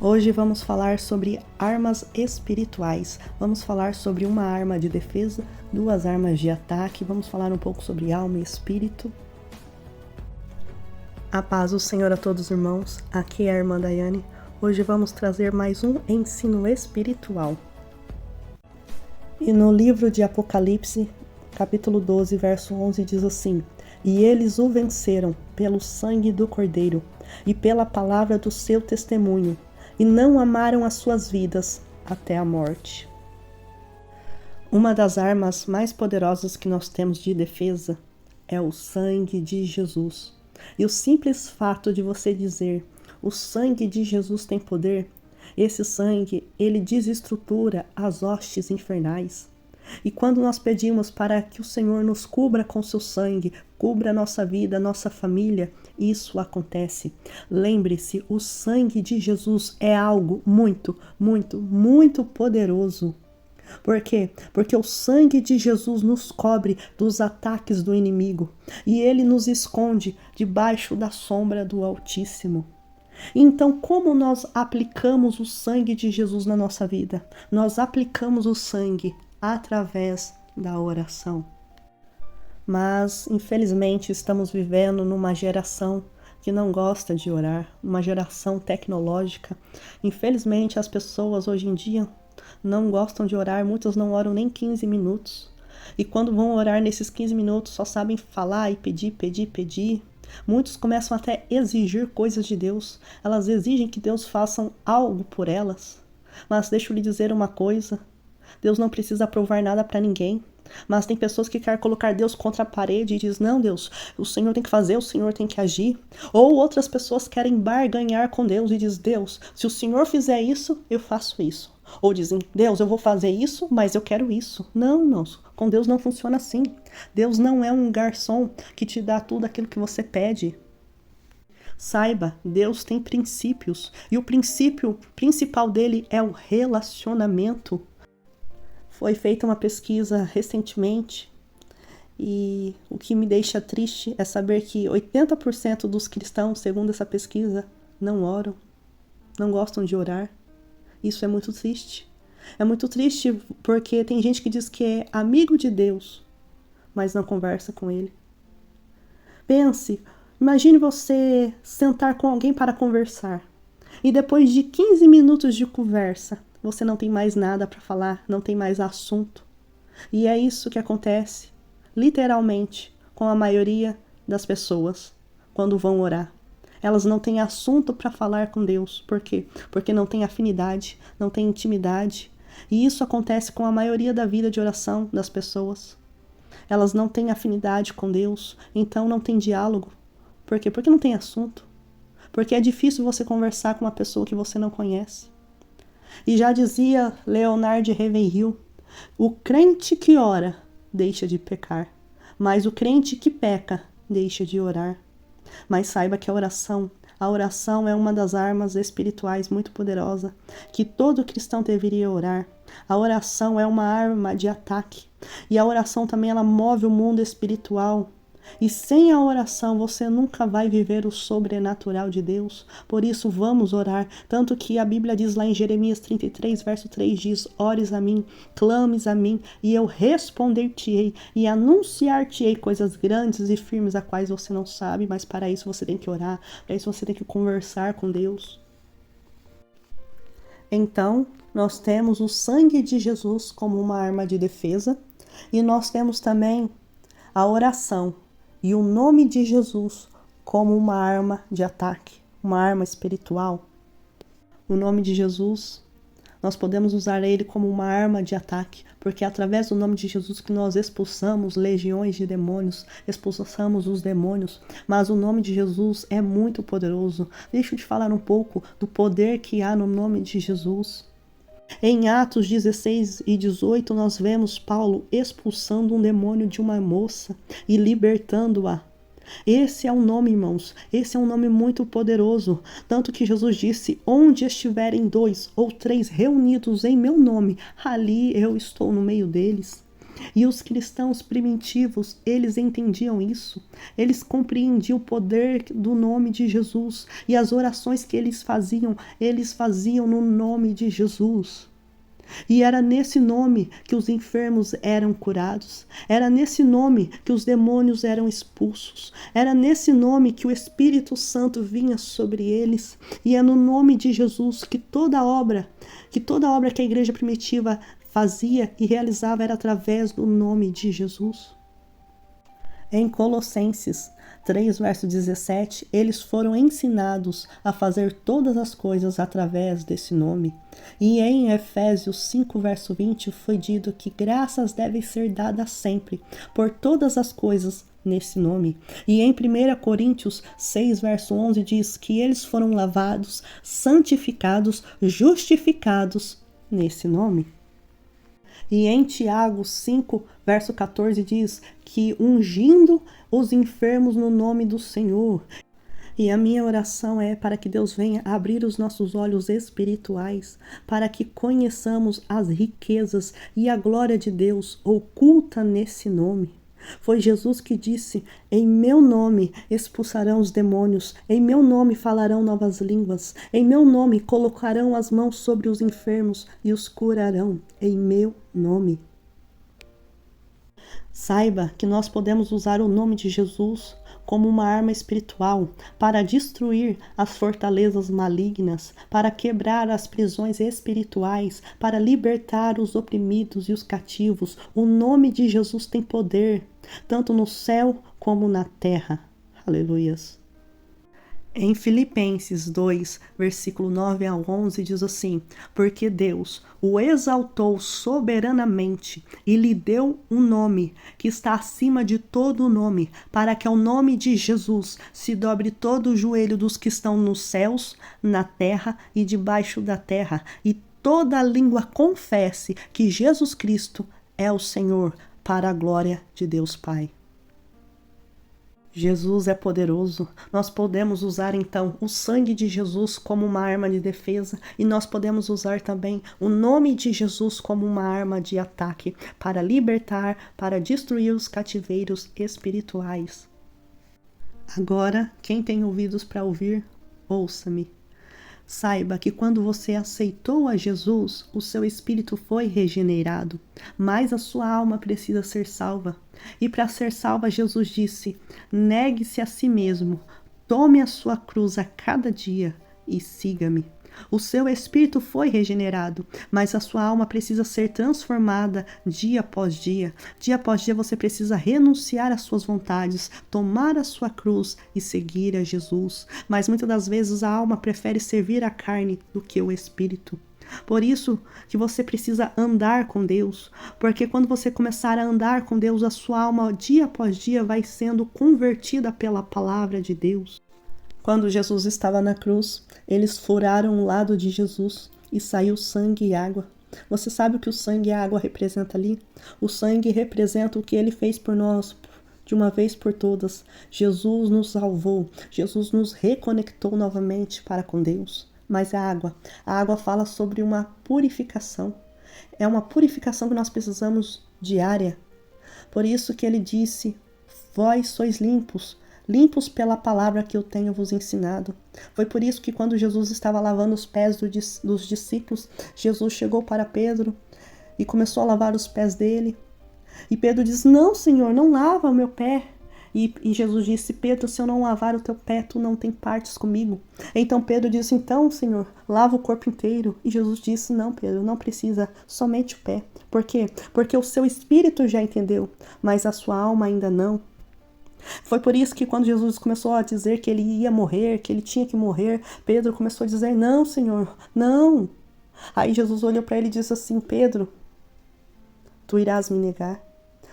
Hoje vamos falar sobre armas espirituais. Vamos falar sobre uma arma de defesa, duas armas de ataque. Vamos falar um pouco sobre alma e espírito. A paz do Senhor a todos os irmãos. Aqui é a irmã Daiane. Hoje vamos trazer mais um ensino espiritual. E no livro de Apocalipse, capítulo 12, verso 11, diz assim: E eles o venceram pelo sangue do Cordeiro e pela palavra do seu testemunho, e não amaram as suas vidas até a morte. Uma das armas mais poderosas que nós temos de defesa é o sangue de Jesus. E o simples fato de você dizer, o sangue de Jesus tem poder, esse sangue, ele desestrutura as hostes infernais. E quando nós pedimos para que o Senhor nos cubra com seu sangue, cubra a nossa vida, a nossa família, isso acontece. Lembre-se, o sangue de Jesus é algo muito, muito, muito poderoso. Por quê? Porque o sangue de Jesus nos cobre dos ataques do inimigo e ele nos esconde debaixo da sombra do Altíssimo. Então, como nós aplicamos o sangue de Jesus na nossa vida? Nós aplicamos o sangue através da oração. Mas, infelizmente, estamos vivendo numa geração que não gosta de orar, uma geração tecnológica. Infelizmente, as pessoas hoje em dia não gostam de orar, muitas não oram nem 15 minutos. E quando vão orar nesses 15 minutos, só sabem falar e pedir, pedir, pedir. Muitos começam até a exigir coisas de Deus. Elas exigem que Deus faça algo por elas. Mas deixa eu lhe dizer uma coisa. Deus não precisa provar nada para ninguém. Mas tem pessoas que querem colocar Deus contra a parede e diz, não, Deus, o Senhor tem que fazer, o Senhor tem que agir. Ou outras pessoas querem barganhar com Deus e diz, Deus, se o Senhor fizer isso, eu faço isso. Ou dizem, Deus, eu vou fazer isso, mas eu quero isso. Não, não, com Deus não funciona assim. Deus não é um garçom que te dá tudo aquilo que você pede. Saiba, Deus tem princípios e o princípio principal dele é o relacionamento. Foi feita uma pesquisa recentemente e o que me deixa triste é saber que 80% dos cristãos, segundo essa pesquisa, não oram, não gostam de orar. Isso é muito triste. É muito triste porque tem gente que diz que é amigo de Deus, mas não conversa com ele. Pense, imagine você sentar com alguém para conversar e depois de 15 minutos de conversa, você não tem mais nada para falar, não tem mais assunto. E é isso que acontece, literalmente, com a maioria das pessoas quando vão orar. Elas não têm assunto para falar com Deus. Por quê? Porque não tem afinidade, não tem intimidade. E isso acontece com a maioria da vida de oração das pessoas. Elas não têm afinidade com Deus, então não tem diálogo. Por quê? Porque não tem assunto. Porque é difícil você conversar com uma pessoa que você não conhece. E já dizia Leonard Ravenhill, o crente que ora deixa de pecar, mas o crente que peca deixa de orar. Mas saiba que a oração é uma das armas espirituais muito poderosa, que todo cristão deveria orar. A oração é uma arma de ataque, e a oração também ela move o mundo espiritual. E sem a oração você nunca vai viver o sobrenatural de Deus. Por isso vamos orar. Tanto que a Bíblia diz lá em Jeremias 33, verso 3, diz, ores a mim, clames a mim, e eu responder-te-ei, e anunciar-te-ei coisas grandes e firmes, a quais você não sabe, mas para isso você tem que orar, para isso você tem que conversar com Deus. Então, nós temos o sangue de Jesus como uma arma de defesa, e nós temos também a oração e o nome de Jesus como uma arma de ataque, uma arma espiritual. O nome de Jesus, nós podemos usar ele como uma arma de ataque, porque é através do nome de Jesus que nós expulsamos legiões de demônios, expulsamos os demônios, mas o nome de Jesus é muito poderoso. Deixa eu te falar um pouco do poder que há no nome de Jesus. Em Atos 16 e 18, nós vemos Paulo expulsando um demônio de uma moça e libertando-a. Esse é um nome, irmãos, esse é um nome muito poderoso, tanto que Jesus disse, onde estiverem 2 ou 3 reunidos em meu nome, ali eu estou no meio deles. E os cristãos primitivos, eles entendiam isso. Eles compreendiam o poder do nome de Jesus. E as orações que eles faziam no nome de Jesus. E era nesse nome que os enfermos eram curados. Era nesse nome que os demônios eram expulsos. Era nesse nome que o Espírito Santo vinha sobre eles. E é no nome de Jesus que toda obra que a igreja primitiva fazia e realizava era através do nome de Jesus. Em Colossenses 3, verso 17, eles foram ensinados a fazer todas as coisas através desse nome. E em Efésios 5, verso 20, foi dito que graças devem ser dadas sempre, por todas as coisas, nesse nome. E em 1 Coríntios 6, verso 11, diz que eles foram lavados, santificados, justificados nesse nome. E em Tiago 5, verso 14 diz que ungindo os enfermos no nome do Senhor. E a minha oração é para que Deus venha abrir os nossos olhos espirituais, para que conheçamos as riquezas e a glória de Deus oculta nesse nome. Foi Jesus que disse: em meu nome expulsarão os demônios, em meu nome falarão novas línguas, em meu nome colocarão as mãos sobre os enfermos e os curarão, em meu nome. Saiba que nós podemos usar o nome de Jesus como uma arma espiritual para destruir as fortalezas malignas, para quebrar as prisões espirituais, para libertar os oprimidos e os cativos. O nome de Jesus tem poder, tanto no céu como na terra. Aleluias. Em Filipenses 2, versículo 9 ao 11, diz assim: porque Deus o exaltou soberanamente e lhe deu um nome que está acima de todo nome, para que ao nome de Jesus se dobre todo o joelho dos que estão nos céus, na terra e debaixo da terra, e toda língua confesse que Jesus Cristo é o Senhor, para a glória de Deus Pai. Jesus é poderoso. Nós podemos usar então o sangue de Jesus como uma arma de defesa e nós podemos usar também o nome de Jesus como uma arma de ataque para libertar, para destruir os cativeiros espirituais. Agora, quem tem ouvidos para ouvir, ouça-me. Saiba que quando você aceitou a Jesus, o seu espírito foi regenerado, mas a sua alma precisa ser salva. E para ser salva, Jesus disse: negue-se a si mesmo, tome a sua cruz a cada dia e siga-me. O seu espírito foi regenerado, mas a sua alma precisa ser transformada dia após dia. Dia após dia você precisa renunciar às suas vontades, tomar a sua cruz e seguir a Jesus. Mas muitas das vezes a alma prefere servir a carne do que o espírito. Por isso que você precisa andar com Deus, porque quando você começar a andar com Deus, a sua alma dia após dia vai sendo convertida pela palavra de Deus. Quando Jesus estava na cruz, eles furaram o lado de Jesus e saiu sangue e água. Você sabe o que o sangue e a água representa ali? O sangue representa o que ele fez por nós de uma vez por todas. Jesus nos salvou, Jesus nos reconectou novamente para com Deus. Mas a água fala sobre uma purificação. É uma purificação que nós precisamos diária. Por isso que ele disse: vós sois limpos pela palavra que eu tenho vos ensinado. Foi por isso que quando Jesus estava lavando os pés dos discípulos, Jesus chegou para Pedro e começou a lavar os pés dele. E Pedro disse: não, Senhor, não lava o meu pé. E Jesus disse: Pedro, se eu não lavar o teu pé, tu não tem partes comigo. Então Pedro disse: então, Senhor, lava o corpo inteiro. E Jesus disse: não, Pedro, não precisa, somente o pé. Por quê? Porque o seu espírito já entendeu, mas a sua alma ainda não. Foi por isso que quando Jesus começou a dizer que ele ia morrer, que ele tinha que morrer, Pedro começou a dizer: não, Senhor, não. Aí Jesus olhou para ele e disse assim: Pedro, tu irás me negar?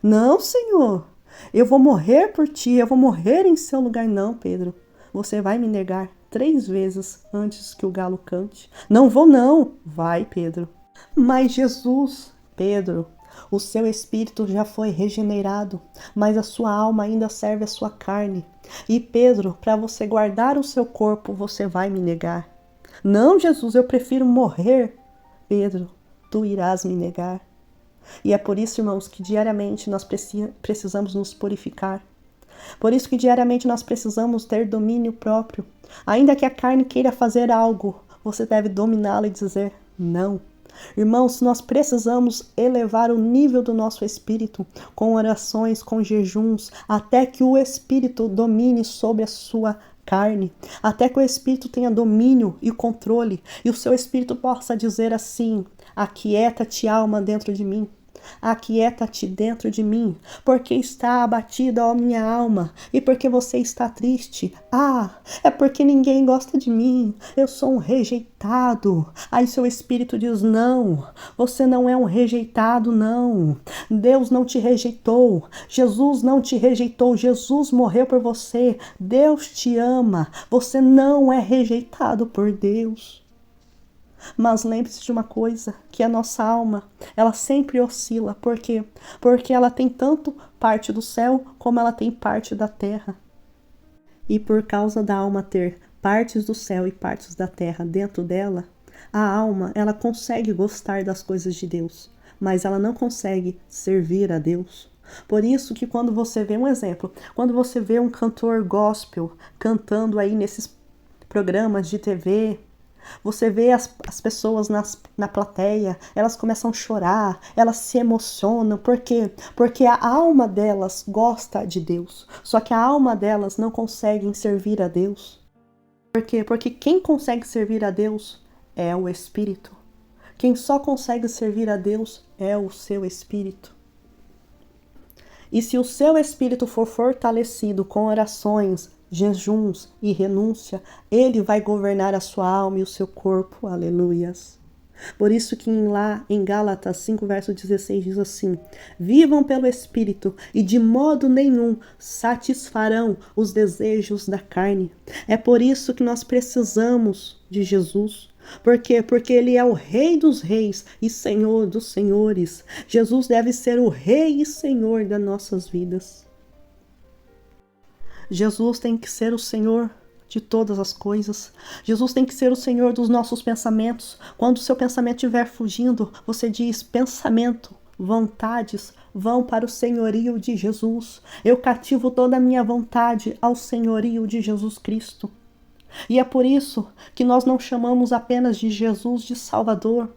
Não, Senhor, eu vou morrer por ti, eu vou morrer em seu lugar. Não, Pedro, você vai me negar 3 vezes antes que o galo cante. Não vou não. Vai, Pedro. Mas Jesus, Pedro, o seu espírito já foi regenerado, mas a sua alma ainda serve a sua carne. E Pedro, para você guardar o seu corpo, você vai me negar. Não, Jesus, eu prefiro morrer. Pedro, tu irás me negar. E é por isso, irmãos, que diariamente nós precisamos nos purificar. Por isso que diariamente nós precisamos ter domínio próprio. Ainda que a carne queira fazer algo, você deve dominá-la e dizer não. Irmãos, nós precisamos elevar o nível do nosso espírito com orações, com jejuns, até que o espírito domine sobre a sua carne, até que o espírito tenha domínio e controle, e o seu espírito possa dizer assim: aquieta-te, alma, dentro de mim. Aquieta-te dentro de mim, porque está abatida, ó minha alma, e porque você está triste. É porque ninguém gosta de mim, eu sou um rejeitado. Aí seu espírito diz: não, você não é um rejeitado, não. Deus não te rejeitou, Jesus não te rejeitou, Jesus morreu por você, Deus te ama, você não é rejeitado por Deus. Mas lembre-se de uma coisa, que a nossa alma, ela sempre oscila. Por quê? Porque ela tem tanto parte do céu, como ela tem parte da terra. E por causa da alma ter partes do céu e partes da terra dentro dela, a alma, ela consegue gostar das coisas de Deus, mas ela não consegue servir a Deus. Por isso que quando você vê um exemplo, quando você vê um cantor gospel cantando aí nesses programas de TV, você vê as pessoas na plateia, elas começam a chorar, elas se emocionam. Por quê? Porque a alma delas gosta de Deus, só que a alma delas não consegue servir a Deus. Por quê? Porque quem consegue servir a Deus é o Espírito. Quem só consegue servir a Deus é o seu Espírito. E se o seu Espírito for fortalecido com orações, jejuns e renúncia, ele vai governar a sua alma e o seu corpo. Aleluias. Por isso que lá em Gálatas 5, verso 16 diz assim: vivam pelo Espírito e de modo nenhum satisfarão os desejos da carne. É por isso que nós precisamos de Jesus. Por quê? Porque ele é o Rei dos reis e Senhor dos senhores. Jesus deve ser o Rei e Senhor das nossas vidas. Jesus tem que ser o Senhor de todas as coisas. Jesus tem que ser o Senhor dos nossos pensamentos. Quando o seu pensamento estiver fugindo, você diz: pensamento, vontades vão para o senhorio de Jesus. Eu cativo toda a minha vontade ao senhorio de Jesus Cristo. E é por isso que nós não chamamos apenas de Jesus de Salvador.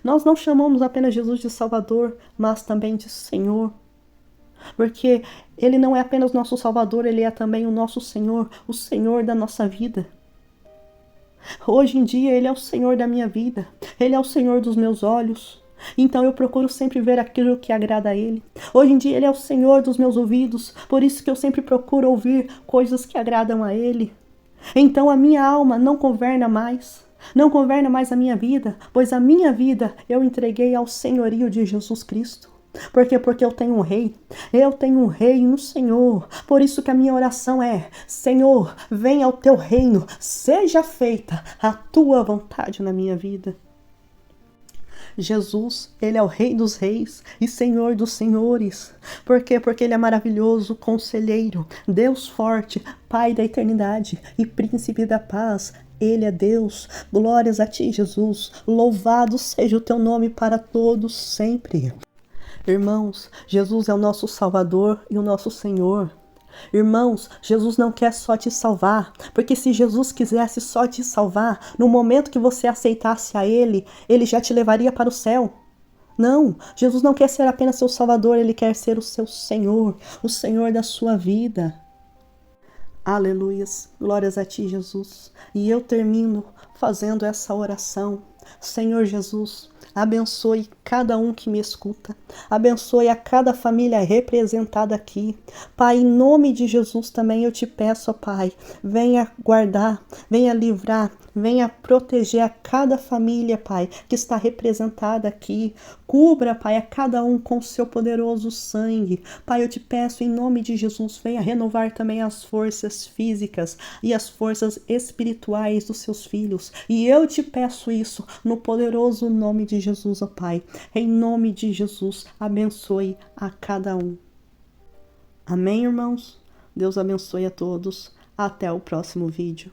Nós não chamamos apenas Jesus de Salvador, mas também de Senhor. Porque ele não é apenas nosso Salvador, ele é também o nosso Senhor, o Senhor da nossa vida. Hoje em dia ele é o Senhor da minha vida, ele é o Senhor dos meus olhos. Então eu procuro sempre ver aquilo que agrada a ele. Hoje em dia ele é o Senhor dos meus ouvidos, por isso que eu sempre procuro ouvir coisas que agradam a ele. Então a minha alma não governa mais a minha vida, pois a minha vida eu entreguei ao senhorio de Jesus Cristo. Por quê? Porque eu tenho um rei e um Senhor. Por isso que a minha oração é: Senhor, venha ao teu reino, seja feita a tua vontade na minha vida. Jesus, ele é o Rei dos reis e Senhor dos senhores. Por quê? Porque ele é maravilhoso, conselheiro, Deus forte, Pai da eternidade e Príncipe da paz. Ele é Deus. Glórias a ti, Jesus. Louvado seja o teu nome para todos sempre. Irmãos, Jesus é o nosso Salvador e o nosso Senhor. Irmãos, Jesus não quer só te salvar, porque se Jesus quisesse só te salvar, no momento que você aceitasse a Ele, Ele já te levaria para o céu. Não, Jesus não quer ser apenas seu Salvador, Ele quer ser o seu Senhor, o Senhor da sua vida. Aleluias, glórias a ti, Jesus. E eu termino fazendo essa oração. Senhor Jesus, abençoe cada um que me escuta. Abençoe a cada família representada aqui. Pai, em nome de Jesus também eu te peço, ó Pai, venha guardar, venha livrar, venha proteger a cada família, Pai, que está representada aqui. Cubra, Pai, a cada um com seu poderoso sangue. Pai, eu te peço em nome de Jesus, venha renovar também as forças físicas e as forças espirituais dos seus filhos. E eu te peço isso no poderoso nome de Jesus, ó Pai. Em nome de Jesus, abençoe a cada um. Amém, irmãos? Deus abençoe a todos. Até o próximo vídeo.